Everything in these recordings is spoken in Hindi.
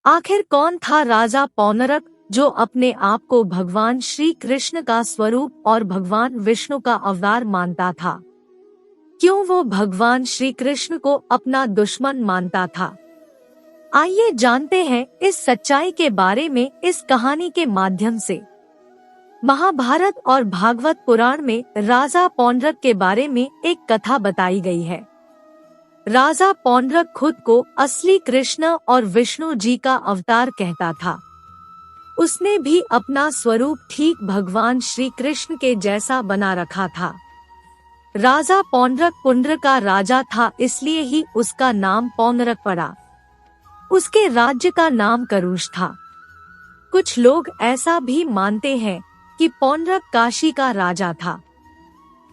आखिर कौन था राजा पौनरक जो अपने आप को भगवान श्री कृष्ण का स्वरूप और भगवान विष्णु का अवतार मानता था? क्यों वो भगवान श्री कृष्ण को अपना दुश्मन मानता था? आइए जानते हैं इस सच्चाई के बारे में इस कहानी के माध्यम से। महाभारत और भागवत पुराण में राजा पौंड्रक के बारे में एक कथा बताई गई है। राजा पौंड्रक खुद को असली कृष्ण और विष्णु जी का अवतार कहता था। उसने भी अपना स्वरूप ठीक भगवान श्री कृष्ण के जैसा बना रखा था। राजा पौंड्रक पुंड्र का राजा था, इसलिए ही उसका नाम पौंड्रक पड़ा। उसके राज्य का नाम करुष था। कुछ लोग ऐसा भी मानते हैं कि पौंड्रक काशी का राजा था।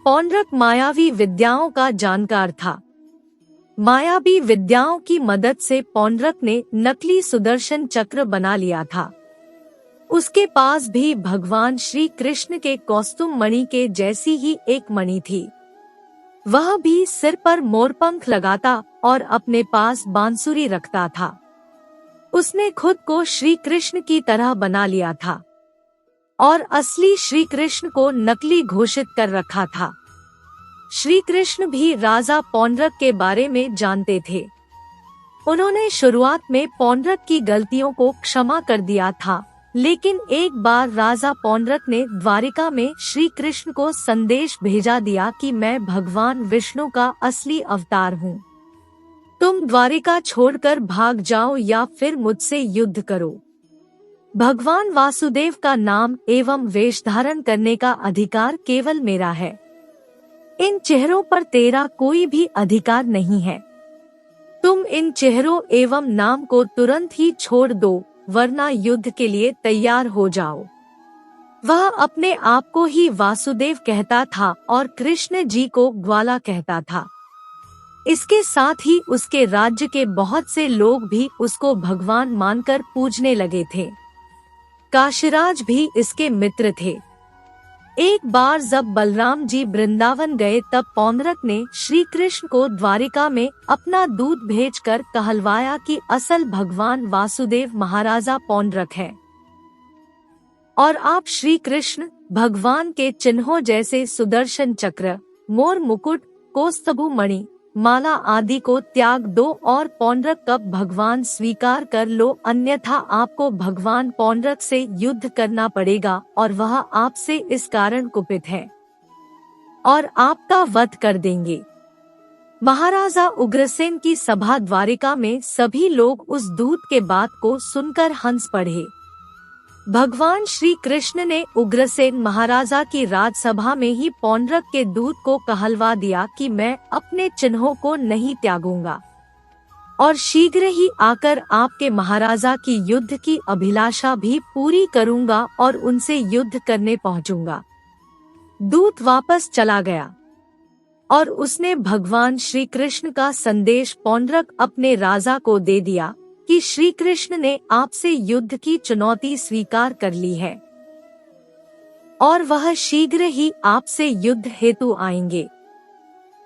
पौंड्रक मायावी विद्याओं का जानकार था। मायावी विद्याओं की मदद से पौंड्रक ने नकली सुदर्शन चक्र बना लिया था। उसके पास भी भगवान श्री कृष्ण के कौस्तुभ मणि के जैसी ही एक मणि थी। वह भी सिर पर मोरपंख लगाता और अपने पास बांसुरी रखता था। उसने खुद को श्री कृष्ण की तरह बना लिया था और असली श्री कृष्ण को नकली घोषित कर रखा था। श्री कृष्ण भी राजा पौंड्रक के बारे में जानते थे। उन्होंने शुरुआत में पौंड्रक की गलतियों को क्षमा कर दिया था, लेकिन एक बार राजा पौंड्रक ने द्वारिका में श्री कृष्ण को संदेश भेजा दिया कि मैं भगवान विष्णु का असली अवतार हूँ। तुम द्वारिका छोड़कर भाग जाओ या फिर मुझसे युद्ध करो। भगवान वासुदेव का नाम एवं वेश धारण करने का अधिकार केवल मेरा है। इन चेहरों पर तेरा कोई भी अधिकार नहीं है। तुम इन चेहरों एवं नाम को तुरंत ही छोड़ दो, वरना युद्ध के लिए तैयार हो जाओ। वह अपने आप को ही वासुदेव कहता था और कृष्ण जी को ग्वाला कहता था। इसके साथ ही उसके राज्य के बहुत से लोग भी उसको भगवान मानकर पूजने लगे थे। काशीराज भी इसके मित्र थे। एक बार जब बलराम जी वृंदावन गए, तब पौंड्रक ने श्री कृष्ण को द्वारिका में अपना दूत भेजकर कहलवाया कि असल भगवान वासुदेव महाराजा पौंड्रक है और आप श्री कृष्ण भगवान के चिन्हों जैसे सुदर्शन चक्र, मोर मुकुट, कौस्तुभ मणि, माला आदि को त्याग दो और पौंड्रक कब भगवान स्वीकार कर लो, अन्यथा आपको भगवान पौंड्रक से युद्ध करना पड़ेगा और वह आपसे इस कारण कुपित है और आपका वध कर देंगे। महाराजा उग्रसेन की सभा द्वारिका में सभी लोग उस दूत के बात को सुनकर हंस पड़े। भगवान श्री कृष्ण ने उग्रसेन महाराजा की राजसभा में ही पौंड्रक के दूत को कहलवा दिया कि मैं अपने चिन्हों को नहीं त्यागूंगा और शीघ्र ही आकर आपके महाराजा की युद्ध की अभिलाषा भी पूरी करूंगा और उनसे युद्ध करने पहुंचूंगा। दूत वापस चला गया और उसने भगवान श्री कृष्ण का संदेश पौंड्रक अपने राजा को दे दिया कि श्री कृष्ण ने आपसे युद्ध की चुनौती स्वीकार कर ली है और वह शीघ्र ही आपसे युद्ध हेतु आएंगे।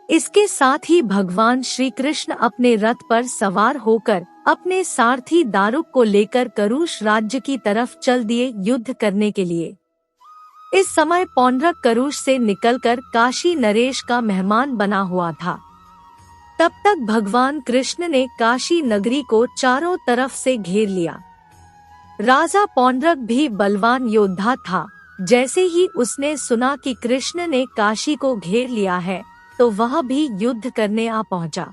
इसके साथ ही भगवान श्री कृष्ण अपने रथ पर सवार होकर अपने सारथी दारुक को लेकर करुष राज्य की तरफ चल दिए युद्ध करने के लिए। इस समय पौंड्रक करुष से निकलकर काशी नरेश का मेहमान बना हुआ था। तब तक भगवान कृष्ण ने काशी नगरी को चारों तरफ से घेर लिया। राजा पौंड्रक भी बलवान योद्धा था। जैसे ही उसने सुना कि कृष्ण ने काशी को घेर लिया है, तो वह भी युद्ध करने आ पहुंचा।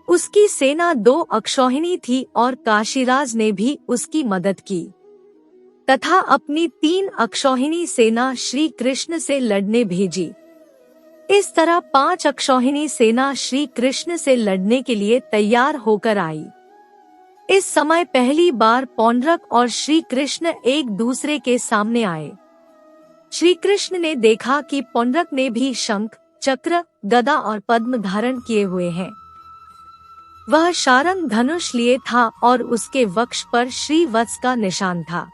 उसकी सेना 2 अक्षौहिणी थी और काशीराज ने भी उसकी मदद की तथा अपनी 3 अक्षौहिणी सेना श्री कृष्ण से लड़ने भेजी। इस तरह 5 अक्षौहिणी सेना श्री कृष्ण से लड़ने के लिए तैयार होकर आई। इस समय पहली बार पौंड्रक और श्री कृष्ण एक दूसरे के सामने आए। श्री कृष्ण ने देखा कि पौंड्रक ने भी शंख, चक्र, गदा और पद्म धारण किए हुए हैं। वह शारंग धनुष लिए था और उसके वक्ष पर श्री वत्स का निशान था।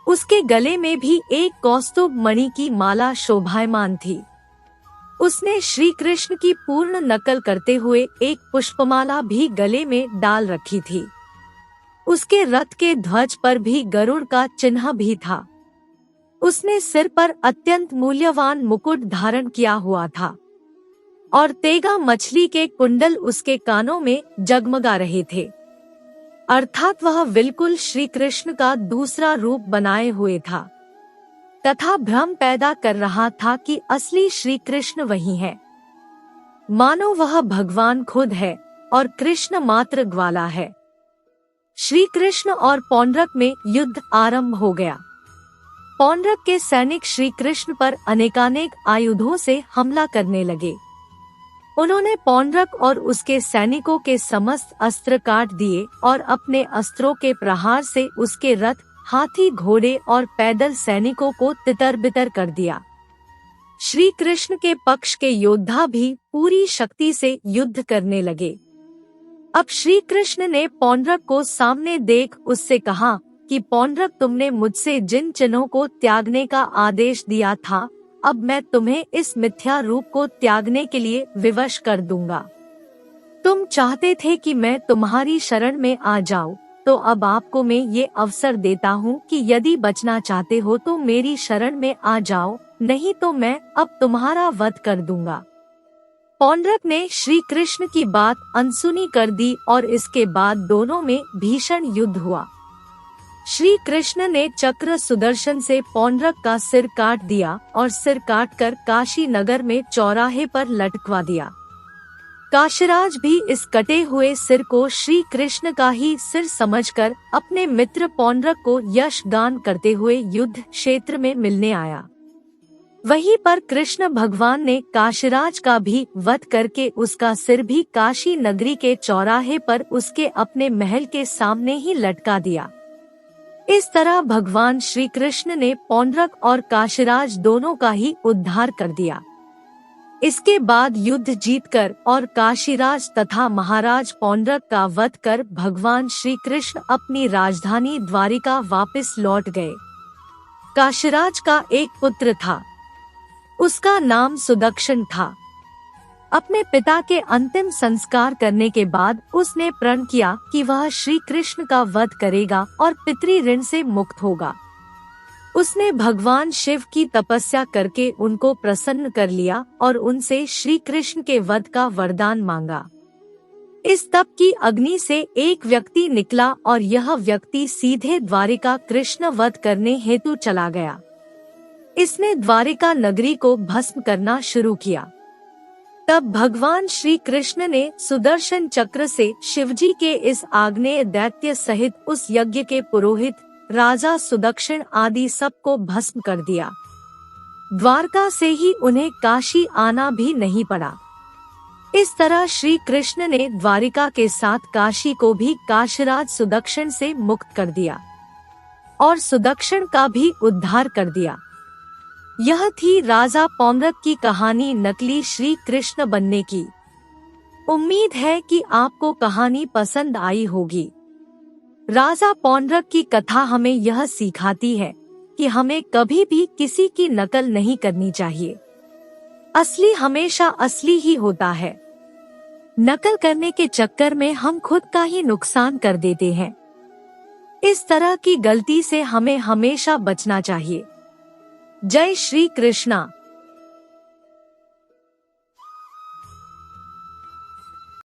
उसके गले में भी एक कौस्तुभ मणि की माला शोभायमान थी। उसने श्री कृष्ण की पूर्ण नकल करते हुए एक पुष्पमाला भी गले में डाल रखी थी। उसके रथ के ध्वज पर भी गरुड़ का चिन्ह भी था। उसने सिर पर अत्यंत मूल्यवान मुकुट धारण किया हुआ था और तेगा मछली के कुंडल उसके कानों में जगमगा रहे थे, अर्थात वह बिल्कुल श्री कृष्ण का दूसरा रूप बनाए हुए था तथा भ्रम पैदा कर रहा था कि असली श्री कृष्ण वही है, मानो वह भगवान खुद है और कृष्ण मात्र ग्वाला है। श्री कृष्ण और पौंड्रक में युद्ध आरंभ हो गया। पौंड्रक के सैनिक श्री कृष्ण पर अनेकानेक आयुधों से हमला करने लगे। उन्होंने पौंड्रक और उसके सैनिकों के समस्त अस्त्र काट दिए और अपने अस्त्रों के प्रहार से उसके रथ, हाथी, घोड़े और पैदल सैनिकों को तितर-बितर कर दिया। श्री कृष्ण के पक्ष के योद्धा भी पूरी शक्ति से युद्ध करने लगे। अब श्री कृष्ण ने पौंड्रक को सामने देख उससे कहा कि पौंड्रक, तुमने मुझसे जिन चिन्हों को त्यागने का आदेश दिया था, अब मैं तुम्हें इस मिथ्या रूप को त्यागने के लिए विवश कर दूंगा। तुम चाहते थे कि मैं तुम्हारी शरण में आ जाऊं, तो अब आपको मैं ये अवसर देता हूं कि यदि बचना चाहते हो तो मेरी शरण में आ जाओ, नहीं तो मैं अब तुम्हारा वध कर दूंगा। पौंड्रक ने श्री कृष्ण की बात अनसुनी कर दी और इसके बाद दोनों में भीषण युद्ध हुआ। श्री कृष्ण ने चक्र सुदर्शन से पौंड्रक का सिर काट दिया और सिर काटकर काशी नगर में चौराहे पर लटकवा दिया। काशीराज भी इस कटे हुए सिर को श्री कृष्ण का ही सिर समझकर अपने मित्र पौंड्रक को यश गान करते हुए युद्ध क्षेत्र में मिलने आया। वहीं पर कृष्ण भगवान ने काशीराज का भी वध करके उसका सिर भी काशी नगरी के चौराहे पर उसके अपने महल के सामने ही लटका दिया। इस तरह भगवान श्री कृष्ण ने पौंड्रक और काशीराज दोनों का ही उद्धार कर दिया। इसके बाद युद्ध जीतकर और काशीराज तथा महाराज पौंड्रक का वध कर भगवान श्री कृष्ण अपनी राजधानी द्वारिका वापस लौट गए। काशीराज का एक पुत्र था, उसका नाम सुदक्षण था। अपने पिता के अंतिम संस्कार करने के बाद उसने प्रण किया कि वह श्री कृष्ण का वध करेगा और पितृ ऋण से मुक्त होगा। उसने भगवान शिव की तपस्या करके उनको प्रसन्न कर लिया और उनसे श्री कृष्ण के वध का वरदान मांगा। इस तप की अग्नि से एक व्यक्ति निकला और यह व्यक्ति सीधे द्वारिका कृष्ण वध करने हेतु चला गया। इसने द्वारिका नगरी को भस्म करना शुरू किया। तब भगवान श्री कृष्ण ने सुदर्शन चक्र से शिवजी के इस आग्नेय दैत्य सहित उस यज्ञ के पुरोहित राजा सुदक्षिण आदि सबको भस्म कर दिया। द्वारका से ही उन्हें काशी आना भी नहीं पड़ा। इस तरह श्री कृष्ण ने द्वारिका के साथ काशी को भी काशीराज सुदक्षिण से मुक्त कर दिया और सुदक्षिण का भी उद्धार कर दिया। यह थी राजा पौंड्रक की कहानी नकली श्री कृष्ण बनने की। उम्मीद है कि आपको कहानी पसंद आई होगी। राजा पौंड्रक की कथा हमें यह सिखाती है कि हमें कभी भी किसी की नकल नहीं करनी चाहिए। असली हमेशा असली ही होता है। नकल करने के चक्कर में हम खुद का ही नुकसान कर देते हैं। इस तरह की गलती से हमें हमेशा बचना चाहिए। जय श्री कृष्णा।